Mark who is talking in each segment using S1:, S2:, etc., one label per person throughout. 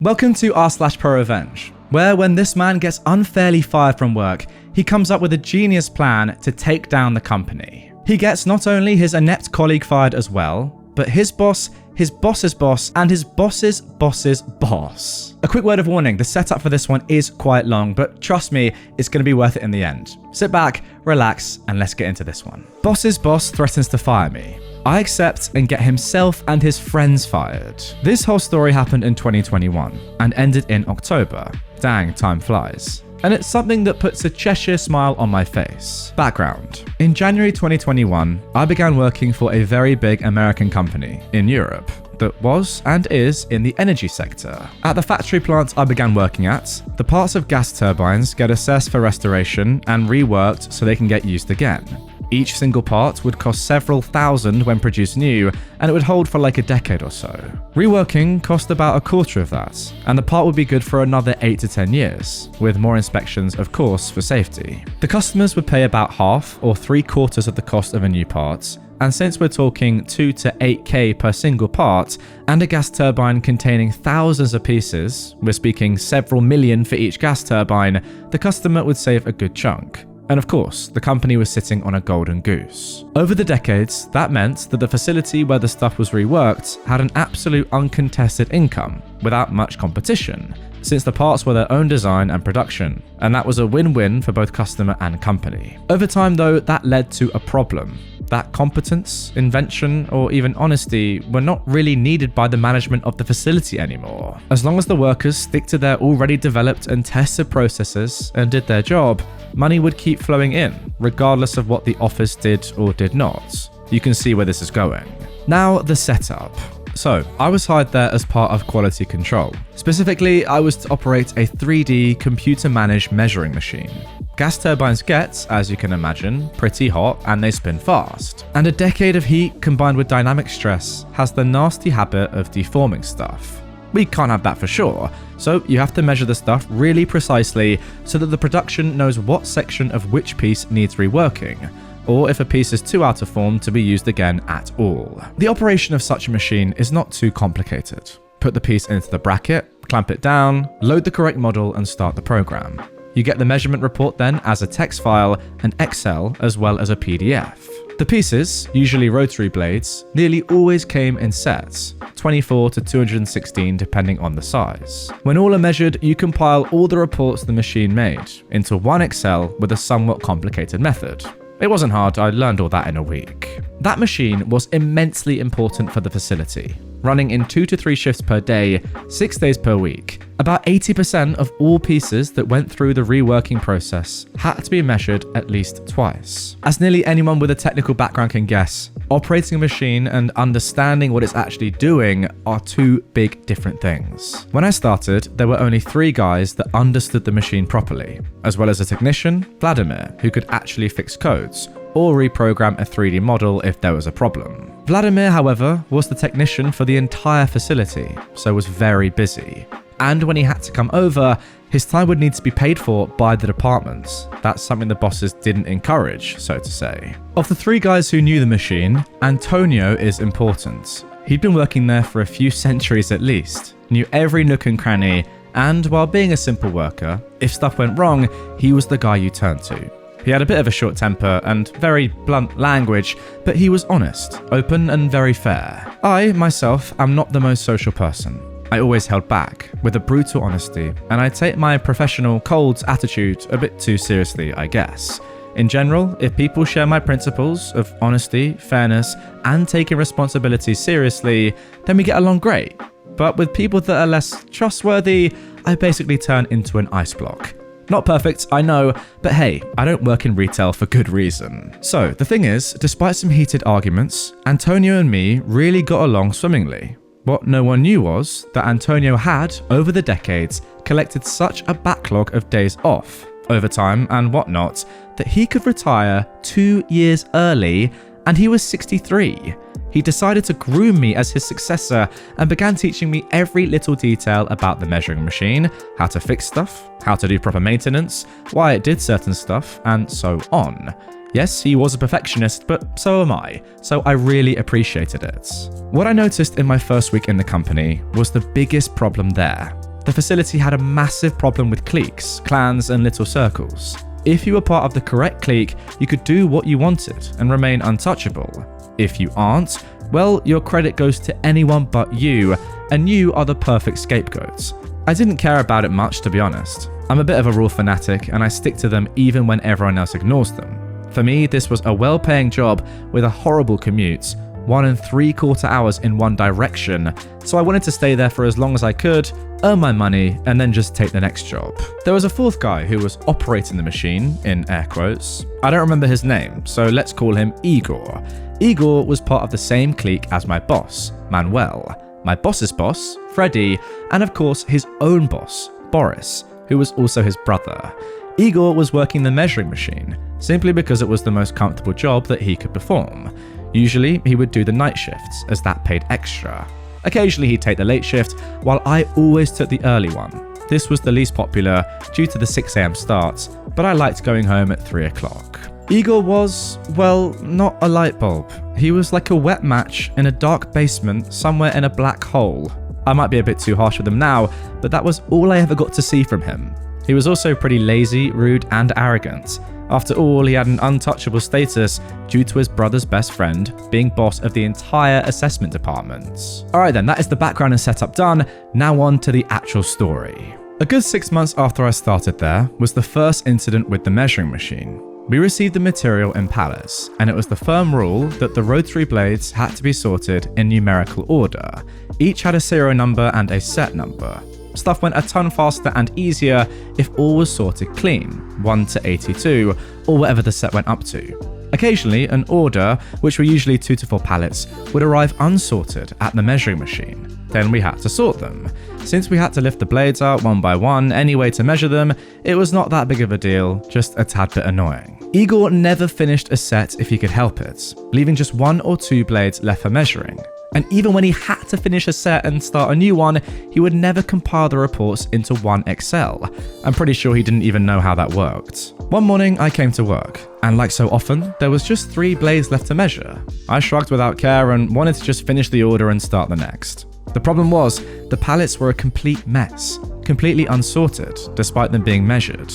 S1: Welcome to r/ProRevenge, where when this man gets unfairly fired from work, he comes up with a genius plan to take down the company. He gets not only his inept colleague fired as well, but his boss, his boss's boss, and his boss's boss's boss. A quick word of warning, the setup for this one is quite long, but trust me, it's going to be worth it in the end. Sit back, relax, and let's get into this one. Boss's boss threatens to fire me. I accept and get himself and his friends fired. This whole story happened in 2021 and ended in October. Dang, time flies. And it's something that puts a Cheshire smile on my face. Background. In January 2021, I began working for a very big American company in Europe that was and is in the energy sector. At the factory plant I began working at, the parts of gas turbines get assessed for restoration and reworked so they can get used again. Each single part would cost several thousand when produced new, and it would hold for like a decade or so. Reworking cost about a quarter of that, and the part would be good for another 8 to 10 years, with more inspections of course for safety. The customers would pay about half or 3/4 of the cost of a new part, and since we're talking 2 to 8k per single part, and a gas turbine containing thousands of pieces, we're speaking several million for each gas turbine, the customer would save a good chunk. And of course, the company was sitting on a golden goose. Over the decades, that meant that the facility where the stuff was reworked had an absolute uncontested income, without much competition, since the parts were their own design and production, and that was a win-win for both customer and company. Over time though, that led to a problem. That competence, invention, or even honesty were not really needed by the management of the facility anymore. As long as the workers stick to their already developed and tested processes and did their job, money would keep flowing in, regardless of what the office did or did not. You can see where this is going. Now, the setup. So, I was hired there as part of quality control. Specifically, I was to operate a 3D computer-managed measuring machine. Gas turbines get, as you can imagine, pretty hot and they spin fast. And a decade of heat combined with dynamic stress has the nasty habit of deforming stuff. We can't have that for sure, so you have to measure the stuff really precisely so that the production knows what section of which piece needs reworking, or if a piece is too out of form to be used again at all. The operation of such a machine is not too complicated. Put the piece into the bracket, clamp it down, load the correct model and start the program. You get the measurement report then as a text file, an Excel, as well as a PDF. The pieces, usually rotary blades, nearly always came in sets, 24 to 216 depending on the size. When all are measured, you compile all the reports the machine made into one Excel with a somewhat complicated method. It wasn't hard, I learned all that in a week. That machine was immensely important for the facility, running in 2 to 3 shifts per day, 6 days per week. About 80% of all pieces that went through the reworking process had to be measured at least twice. As nearly anyone with a technical background can guess, operating a machine and understanding what it's actually doing are two big different things. When I started, there were only 3 guys that understood the machine properly, as well as a technician, Vladimir, who could actually fix codes or reprogram a 3D model if there was a problem. Vladimir, however, was the technician for the entire facility, so was very busy. And when he had to come over, his time would need to be paid for by the departments. That's something the bosses didn't encourage, so to say. Of the 3 guys who knew the machine, Antonio is important. He'd been working there for a few centuries at least, knew every nook and cranny, and while being a simple worker, if stuff went wrong, he was the guy you turned to. He had a bit of a short temper and very blunt language, but he was honest, open, and very fair. I, myself, am not the most social person. I always held back, with a brutal honesty, and I take my professional, cold attitude a bit too seriously, I guess. In general, if people share my principles of honesty, fairness, and taking responsibility seriously, then we get along great. But with people that are less trustworthy, I basically turn into an ice block. Not perfect, I know, but hey, I don't work in retail for good reason. So, the thing is, despite some heated arguments, Antonio and me really got along swimmingly. What no one knew was that Antonio had, over the decades, collected such a backlog of days off, overtime and whatnot, that he could retire 2 years early, and he was 63. He decided to groom me as his successor and began teaching me every little detail about the measuring machine, how to fix stuff, how to do proper maintenance, why it did certain stuff, and so on. Yes, he was a perfectionist, but so am I, so I really appreciated it. What I noticed in my first week in the company was the biggest problem there. The facility had a massive problem with cliques, clans, and little circles. If you were part of the correct clique, you could do what you wanted and remain untouchable. If you aren't, well, your credit goes to anyone but you, and you are the perfect scapegoat. I didn't care about it much, to be honest. I'm a bit of a rule fanatic, and I stick to them even when everyone else ignores them. For me, this was a well-paying job with a horrible commute, 1 3/4 hours in one direction, so I wanted to stay there for as long as I could, earn my money, and then just take the next job. There was a fourth guy who was operating the machine, in air quotes. I don't remember his name, so let's call him Igor. Igor was part of the same clique as my boss, Manuel, my boss's boss, Freddy, and of course his own boss, Boris, who was also his brother. Igor was working the measuring machine, simply because it was the most comfortable job that he could perform. Usually, he would do the night shifts, as that paid extra. Occasionally, he'd take the late shift, while I always took the early one. This was the least popular, due to the 6 AM starts, but I liked going home at 3 o'clock. Igor was, well, not a light bulb. He was like a wet match in a dark basement somewhere in a black hole. I might be a bit too harsh with him now, but that was all I ever got to see from him. He was also pretty lazy, rude, and arrogant. After all, he had an untouchable status due to his brother's best friend being boss of the entire assessment department. Alright then, that is the background and setup done, now on to the actual story. A good 6 months after I started there was the first incident with the measuring machine. We received the material in pallets, and it was the firm rule that the rotary blades had to be sorted in numerical order. Each had a serial number and a set number. Stuff went a ton faster and easier if all was sorted clean, 1 to 82, or whatever the set went up to. Occasionally, an order, which were usually 2 to 4 pallets, would arrive unsorted at the measuring machine. Then we had to sort them. Since we had to lift the blades out one by one anyway to measure them, it was not that big of a deal, just a tad bit annoying. Igor never finished a set if he could help it, leaving just 1 or 2 blades left for measuring. And even when he had to finish a set and start a new one, he would never compile the reports into one Excel. I'm pretty sure he didn't even know how that worked. One morning I came to work, and like so often, there was just 3 blades left to measure. I shrugged without care and wanted to just finish the order and start the next. The problem was, the pallets were a complete mess, completely unsorted, despite them being measured.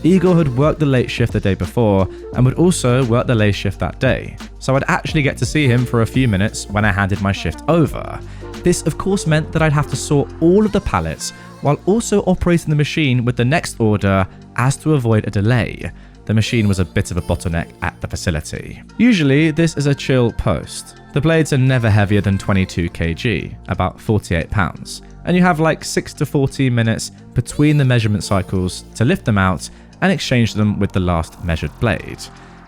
S1: Igor had worked the late shift the day before and would also work the late shift that day, so I'd actually get to see him for a few minutes when I handed my shift over. This of course meant that I'd have to sort all of the pallets while also operating the machine with the next order as to avoid a delay. The machine was a bit of a bottleneck at the facility. Usually this is a chill post. The blades are never heavier than 22 kg, about 48 pounds, and you have like 6 to 14 minutes between the measurement cycles to lift them out and exchange them with the last measured blade.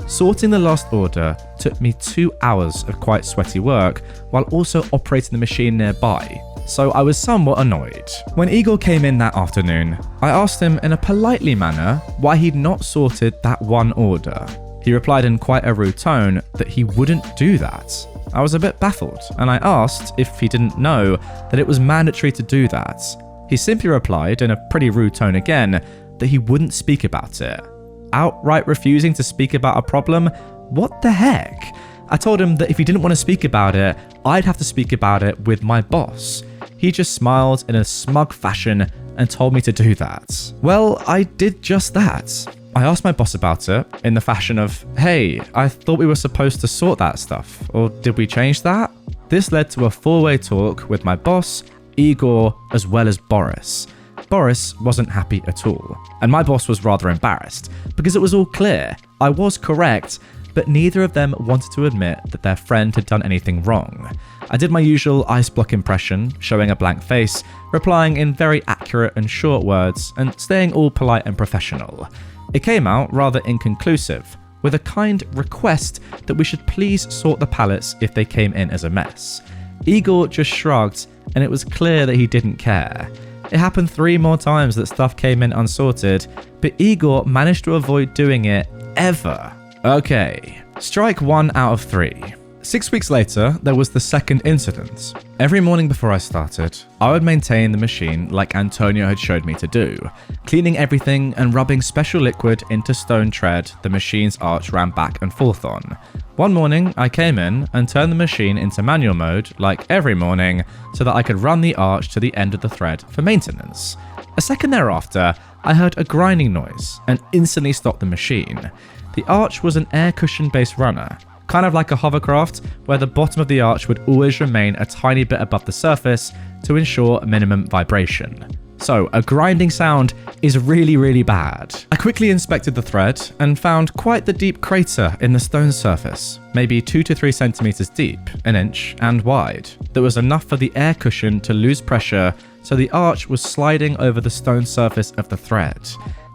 S1: Sorting the last order took me 2 hours of quite sweaty work while also operating the machine nearby, so I was somewhat annoyed. When Igor came in that afternoon, I asked him in a politely manner why he'd not sorted that one order. He replied in quite a rude tone that he wouldn't do that. I was a bit baffled, and I asked if he didn't know that it was mandatory to do that. He simply replied in a pretty rude tone again that he wouldn't speak about it. Outright refusing to speak about a problem? What the heck? I told him that if he didn't want to speak about it, I'd have to speak about it with my boss. He just smiled in a smug fashion and told me to do that. Well, I did just that. I asked my boss about it in the fashion of, hey, I thought we were supposed to sort that stuff, or did we change that? This led to a 4-way talk with my boss, Igor, as well as Boris. Boris wasn't happy at all, and my boss was rather embarrassed, because it was all clear. I was correct, but neither of them wanted to admit that their friend had done anything wrong. I did my usual ice block impression, showing a blank face, replying in very accurate and short words, and staying all polite and professional. It came out rather inconclusive, with a kind request that we should please sort the pallets if they came in as a mess. Igor just shrugged, and it was clear that he didn't care. It happened 3 more times that stuff came in unsorted, but Igor managed to avoid doing it ever. Okay, strike 1 out of 3. 6 weeks later, there was the second incident. Every morning before I started, I would maintain the machine like Antonio had showed me to do, cleaning everything and rubbing special liquid into stone tread the machine's arch ran back and forth on. One morning, I came in and turned the machine into manual mode like every morning so that I could run the arch to the end of the thread for maintenance. A second thereafter, I heard a grinding noise and instantly stopped the machine. The arch was an air cushion based runner, kind of like a hovercraft where the bottom of the arch would always remain a tiny bit above the surface to ensure minimum vibration. So a grinding sound is really bad. I quickly inspected the thread and found quite the deep crater in the stone surface, maybe 2 to 3 centimeters deep, an inch, and wide. That was enough for the air cushion to lose pressure, so the arch was sliding over the stone surface of the thread.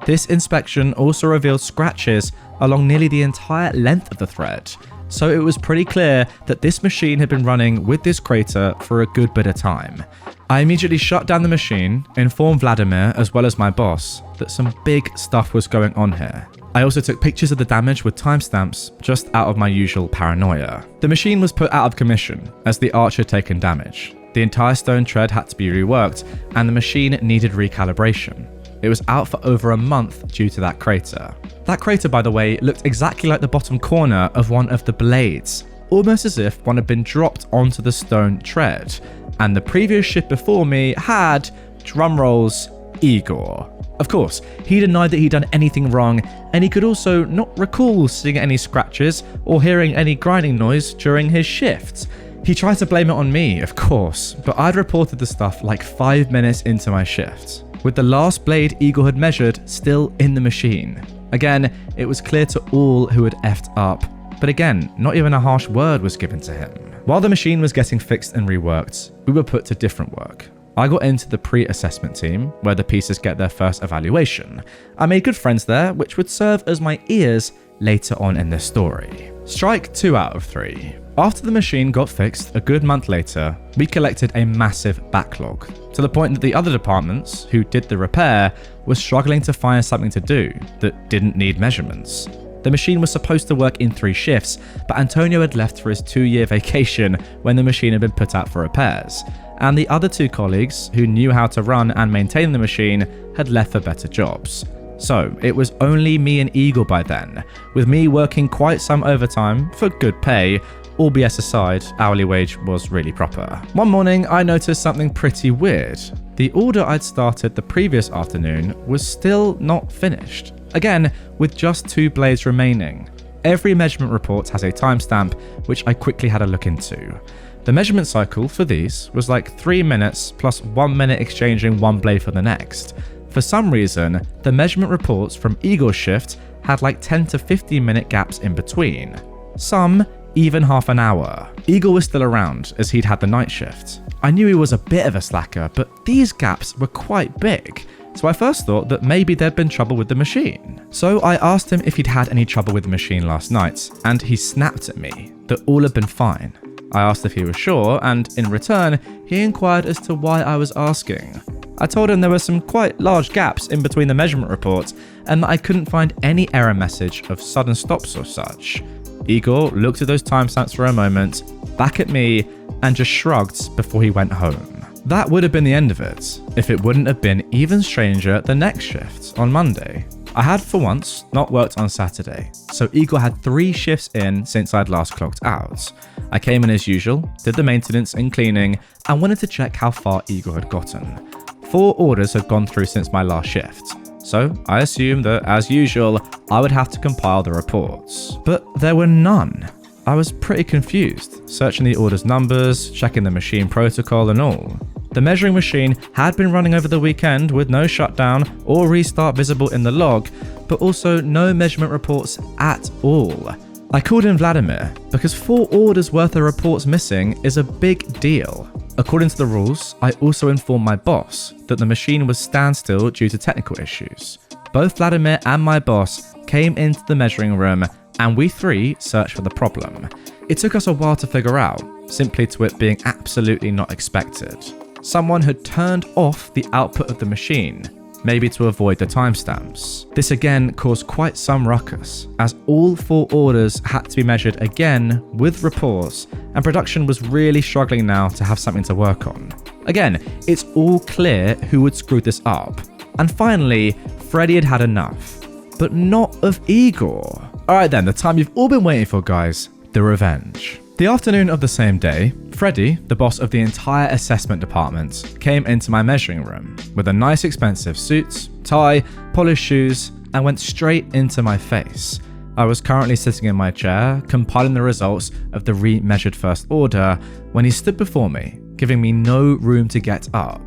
S1: This inspection also revealed scratches along nearly the entire length of the thread, so it was pretty clear that this machine had been running with this crater for a good bit of time. I immediately shut down the machine, informed Vladimir as well as my boss that some big stuff was going on here. I also took pictures of the damage with timestamps, just out of my usual paranoia. The machine was put out of commission as the arch had taken damage. The entire stone tread had to be reworked and the machine needed recalibration. It was out for over a month due to that crater. That crater, by the way, looked exactly like the bottom corner of one of the blades, almost as if one had been dropped onto the stone tread. And the previous shift before me had, drumrolls, Igor. Of course, he denied that he'd done anything wrong, and he could also not recall seeing any scratches or hearing any grinding noise during his shifts. He tried to blame it on me, of course, but I'd reported the stuff like 5 minutes into my shift, with the last blade Igor had measured still in the machine. Again, it was clear to all who had effed up, but again, not even a harsh word was given to him. While the machine was getting fixed and reworked, we were put to different work. I got into the pre-assessment team, where the pieces get their first evaluation. I made good friends there, which would serve as my ears later on in this story. Strike 2 out of 3. After the machine got fixed a good month later, we collected a massive backlog, to the point that the other departments, who did the repair, were struggling to find something to do that didn't need measurements. The machine was supposed to work in 3 shifts, but Antonio had left for his 2-year vacation when the machine had been put out for repairs, and the other 2 colleagues, who knew how to run and maintain the machine, had left for better jobs. So it was only me and Igor by then, with me working quite some overtime for good pay. All BS aside, hourly wage was really proper. One morning, I noticed something pretty weird. The order I'd started the previous afternoon was still not finished. Again, with just 2 blades remaining. Every measurement report has a timestamp, which I quickly had a look into. The measurement cycle for these was like 3 minutes plus 1 minute exchanging one blade for the next. For some reason, the measurement reports from Igor's shift had like 10 to 15 minute gaps in between. Some even half an hour. Igor was still around as he'd had the night shift. I knew he was a bit of a slacker, but these gaps were quite big. So I first thought that maybe there'd been trouble with the machine. So I asked him if he'd had any trouble with the machine last night, and he snapped at me that all had been fine. I asked if he was sure, and in return, he inquired as to why I was asking. I told him there were some quite large gaps in between the measurement reports, and that I couldn't find any error message of sudden stops or such. Igor looked at those timestamps for a moment, back at me, and just shrugged before he went home. That would have been the end of it, if it wouldn't have been even stranger the next shift, on Monday. I had, for once, not worked on Saturday, so Igor had 3 shifts in since I'd last clocked out. I came in as usual, did the maintenance and cleaning, and wanted to check how far Igor had gotten. 4 orders had gone through since my last shift, so I assumed that, as usual, I would have to compile the reports. But there were none. I was pretty confused, searching the orders numbers, checking the machine protocol and all. The measuring machine had been running over the weekend with no shutdown or restart visible in the log, but also no measurement reports at all. I called in Vladimir because 4 orders worth of reports missing is a big deal. According to the rules, I also informed my boss that the machine was standstill due to technical issues. Both Vladimir and my boss came into the measuring room and we 3 searched for the problem. It took us a while to figure out, simply to it being absolutely not expected. Someone had turned off the output of the machine, maybe to avoid the timestamps. This again caused quite some ruckus, as all 4 orders had to be measured again with reports, and production was really struggling now to have something to work on. Again, it's all clear who had screwed this up. And finally, Freddy had had enough, but not of Igor. Alright then, the time you've all been waiting for, guys, the revenge. The afternoon of the same day, Freddie, the boss of the entire assessment department, came into my measuring room with a nice expensive suit, tie, polished shoes, and went straight into my face. I was currently sitting in my chair, compiling the results of the re-measured first order, when he stood before me, giving me no room to get up.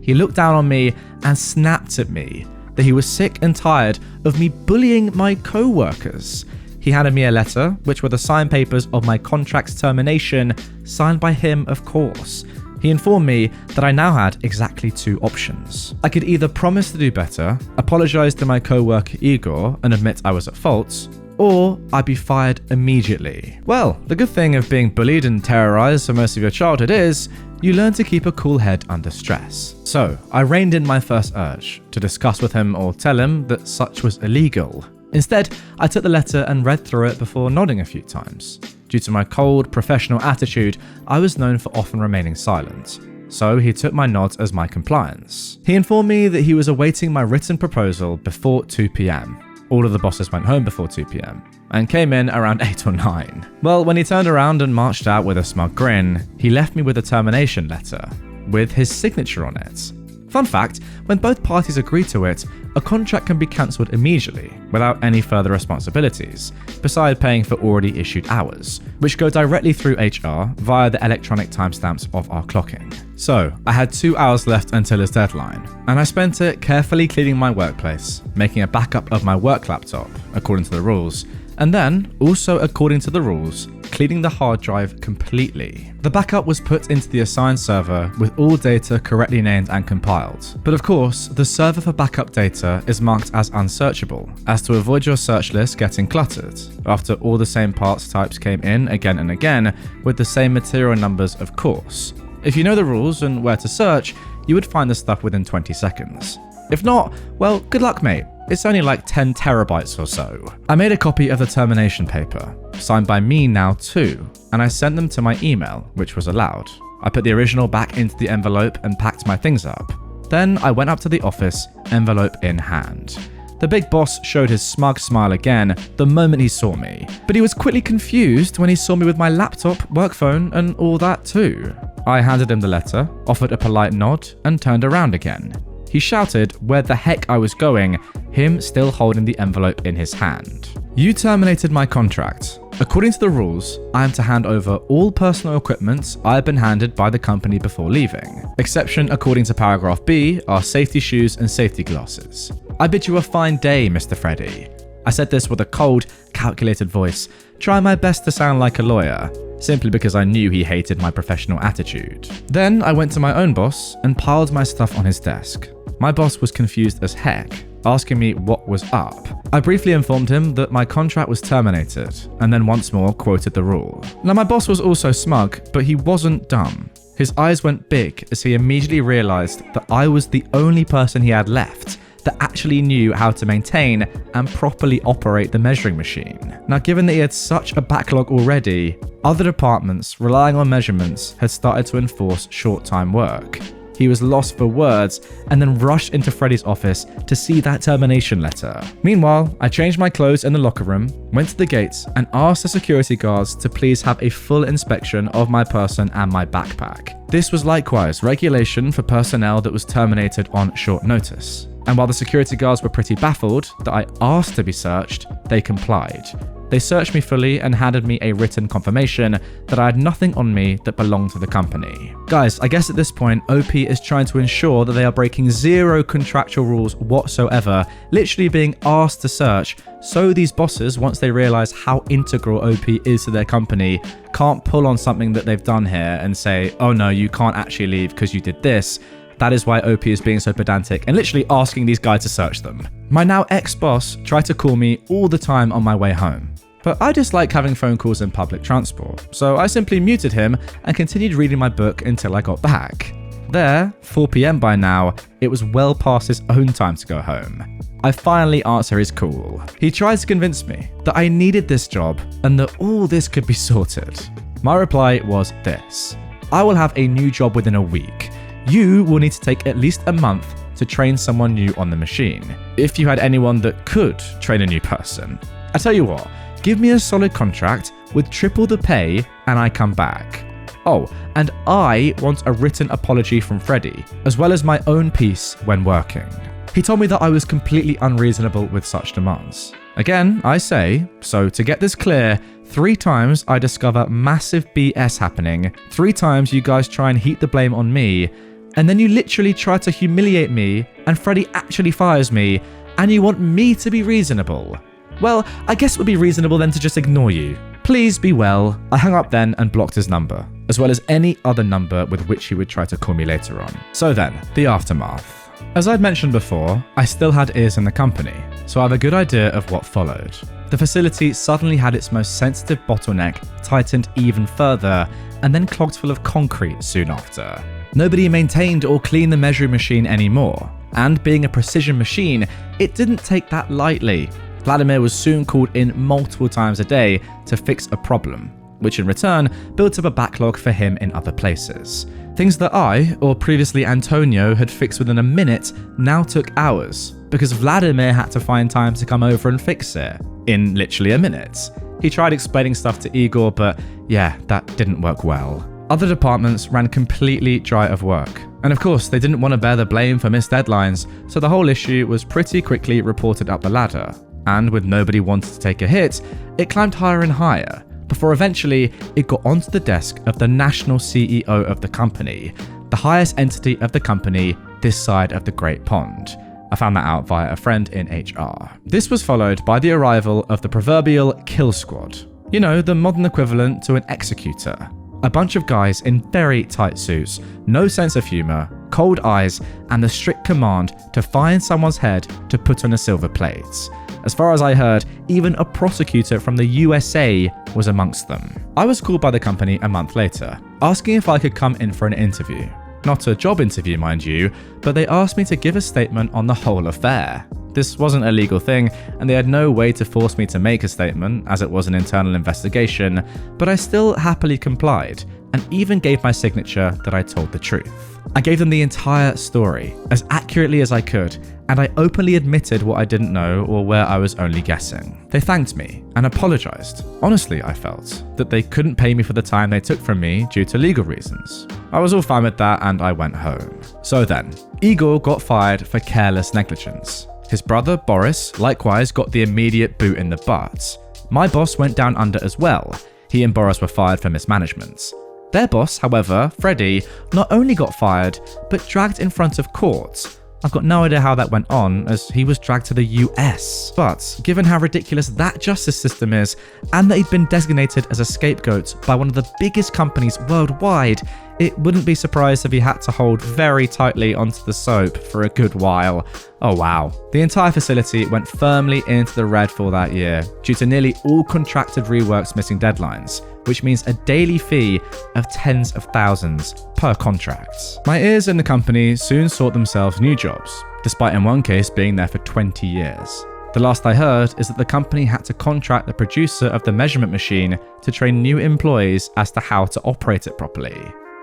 S1: He looked down on me and snapped at me that he was sick and tired of me bullying my co-workers. He handed me a letter, which were the signed papers of my contract's termination, signed by him, of course. He informed me that I now had exactly 2 options. I could either promise to do better, apologize to my co-worker Igor and admit I was at fault, or I'd be fired immediately. Well, the good thing of being bullied and terrorized for most of your childhood is you learn to keep a cool head under stress. So I reined in my first urge to discuss with him or tell him that such was illegal. Instead, I took the letter and read through it before nodding a few times. Due to my cold, professional attitude, I was known for often remaining silent, so he took my nods as my compliance. He informed me that he was awaiting my written proposal before 2 p.m. All of the bosses went home before 2 p.m. and came in around 8 or 9. Well, when he turned around and marched out with a smug grin, he left me with a termination letter with his signature on it. Fun fact, when both parties agree to it, a contract can be cancelled immediately without any further responsibilities, beside paying for already issued hours, which go directly through HR via the electronic timestamps of our clocking. So, I had 2 hours left until his deadline, and I spent it carefully cleaning my workplace, making a backup of my work laptop, according to the rules, and then, also according to the rules, cleaning the hard drive completely. The backup was put into the assigned server with all data correctly named and compiled. But of course, the server for backup data is marked as unsearchable, as to avoid your search list getting cluttered, after all the same parts types came in again and again, with the same material numbers of course. If you know the rules and where to search, you would find the stuff within 20 seconds. If not, well, good luck mate. It's only like 10 terabytes or so. I made a copy of the termination paper, signed by me now too, and I sent them to my email, which was allowed. I put the original back into the envelope and packed my things up. Then I went up to the office, envelope in hand. The big boss showed his smug smile again the moment he saw me, but he was quickly confused when he saw me with my laptop, work phone, and all that too. I handed him the letter, offered a polite nod, and turned around again. He shouted where the heck I was going, him still holding the envelope in his hand. You terminated my contract. According to the rules, I am to hand over all personal equipment I have been handed by the company before leaving. Exception according to paragraph B are safety shoes and safety glasses. I bid you a fine day, Mr. Freddy. I said this with a cold, calculated voice, trying my best to sound like a lawyer, simply because I knew he hated my professional attitude. Then I went to my own boss and piled my stuff on his desk. My boss was confused as heck, asking me what was up. I briefly informed him that my contract was terminated, and then once more quoted the rule. Now my boss was also smug, but he wasn't dumb. His eyes went big as he immediately realized that I was the only person he had left that actually knew how to maintain and properly operate the measuring machine. Now, given that he had such a backlog already, other departments relying on measurements had started to enforce short-time work. He was lost for words and then rushed into Freddy's office to see that termination letter. Meanwhile, I changed my clothes in the locker room, went to the gates, and asked the security guards to please have a full inspection of my person and my backpack. This was likewise regulation for personnel that was terminated on short notice. And while the security guards were pretty baffled that I asked to be searched, they complied. They searched me fully and handed me a written confirmation that I had nothing on me that belonged to the company. Guys, I guess at this point, OP is trying to ensure that they are breaking zero contractual rules whatsoever, literally being asked to search, so these bosses, once they realize how integral OP is to their company, can't pull on something that they've done here and say, oh no, you can't actually leave because you did this. That is why OP is being so pedantic and literally asking these guys to search them. My now ex-boss tried to call me all the time on my way home, but I dislike having phone calls in public transport, so I simply muted him and continued reading my book until I got back. There, 4 p.m. by now, it was well past his own time to go home. I finally answer his call. He tries to convince me that I needed this job and that all this could be sorted. My reply was this: I will have a new job within a week. You will need to take at least a month to train someone new on the machine, if you had anyone that could train a new person. I tell you what, give me a solid contract with triple the pay and I come back. Oh, and I want a written apology from Freddie, as well as my own piece when working. He told me that I was completely unreasonable with such demands. Again, I say, so to get this clear, 3 times I discover massive BS happening, 3 times you guys try and heap the blame on me, and then you literally try to humiliate me, and Freddie actually fires me, and you want me to be reasonable. Well, I guess it would be reasonable then to just ignore you. Please be well. I hung up then and blocked his number, as well as any other number with which he would try to call me later on. So then, the aftermath. As I'd mentioned before, I still had ears in the company, so I have a good idea of what followed. The facility suddenly had its most sensitive bottleneck tightened even further, and then clogged full of concrete soon after. Nobody maintained or cleaned the measuring machine anymore, and being a precision machine, it didn't take that lightly. Vladimir was soon called in multiple times a day to fix a problem, which in return built up a backlog for him in other places. Things that I, or previously Antonio, had fixed within a minute now took hours, because Vladimir had to find time to come over and fix it, in literally a minute. He tried explaining stuff to Igor, but yeah, that didn't work well. Other departments ran completely dry of work, and of course they didn't want to bear the blame for missed deadlines, so the whole issue was pretty quickly reported up the ladder, and with nobody wanting to take a hit, it climbed higher and higher, before eventually it got onto the desk of the national CEO of the company, the highest entity of the company this side of the Great Pond. I found that out via a friend in HR. This was followed by the arrival of the proverbial kill squad. You know, the modern equivalent to an executor. A bunch of guys in very tight suits, no sense of humour, cold eyes, and the strict command to find someone's head to put on a silver plate. As far as I heard, even a prosecutor from the USA was amongst them. I was called by the company a month later, asking if I could come in for an interview. Not a job interview, mind you, but they asked me to give a statement on the whole affair. This wasn't a legal thing, and they had no way to force me to make a statement, as it was an internal investigation, but I still happily complied, and even gave my signature that I told the truth. I gave them the entire story, as accurately as I could, and I openly admitted what I didn't know or where I was only guessing. They thanked me and apologised. Honestly, I felt that they couldn't pay me for the time they took from me due to legal reasons. I was all fine with that and I went home. So then, Igor got fired for careless negligence. His brother, Boris, likewise got the immediate boot in the butt. My boss went down under as well. He and Boris were fired for mismanagement. Their boss, however, Freddie, not only got fired, but dragged in front of court. I've got no idea how that went on, as he was dragged to the US. But given how ridiculous that justice system is, and that he'd been designated as a scapegoat by one of the biggest companies worldwide, it wouldn't be surprised if he had to hold very tightly onto the soap for a good while. Oh wow. The entire facility went firmly into the red for that year, due to nearly all contracted reworks missing deadlines, which means a daily fee of tens of thousands per contract. My ears in the company soon sought themselves new jobs, despite in one case being there for 20 years. The last I heard is that the company had to contract the producer of the measurement machine to train new employees as to how to operate it properly.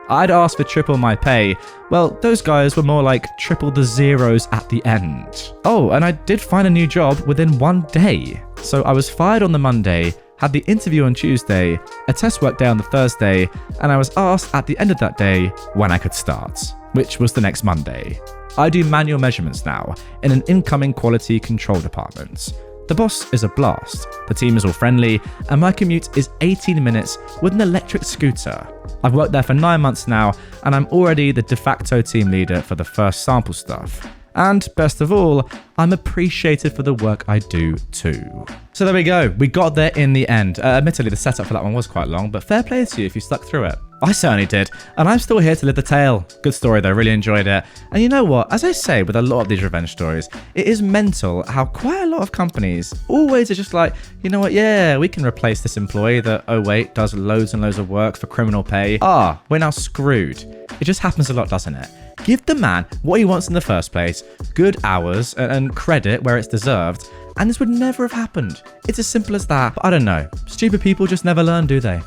S1: I'd asked for triple my pay. Well, those guys were more like triple the zeros at the end. Oh, and I did find a new job within one day. So I was fired on the Monday, had the interview on Tuesday, a test work day on the Thursday, and I was asked at the end of that day when I could start, which was the next Monday. I do manual measurements now in an incoming quality control department. The boss is a blast, the team is all friendly, and my commute is 18 minutes with an electric scooter. I've worked there for 9 months now, and I'm already the de facto team leader for the first sample stuff. And best of all, I'm appreciated for the work I do too. So there we go, we got there in the end. Admittedly, the setup for that one was quite long, but fair play to you if you stuck through it. I certainly did, and I'm still here to live the tale. Good story though, really enjoyed it. And you know what, as I say with a lot of these revenge stories, it is mental how quite a lot of companies always are just like, you know what, yeah, we can replace this employee that, oh wait, does loads and loads of work for criminal pay. We're now screwed. It just happens a lot, doesn't it? Give the man what he wants in the first place, good hours and credit where it's deserved, and this would never have happened. It's as simple as that. But I don't know, stupid people just never learn, do they?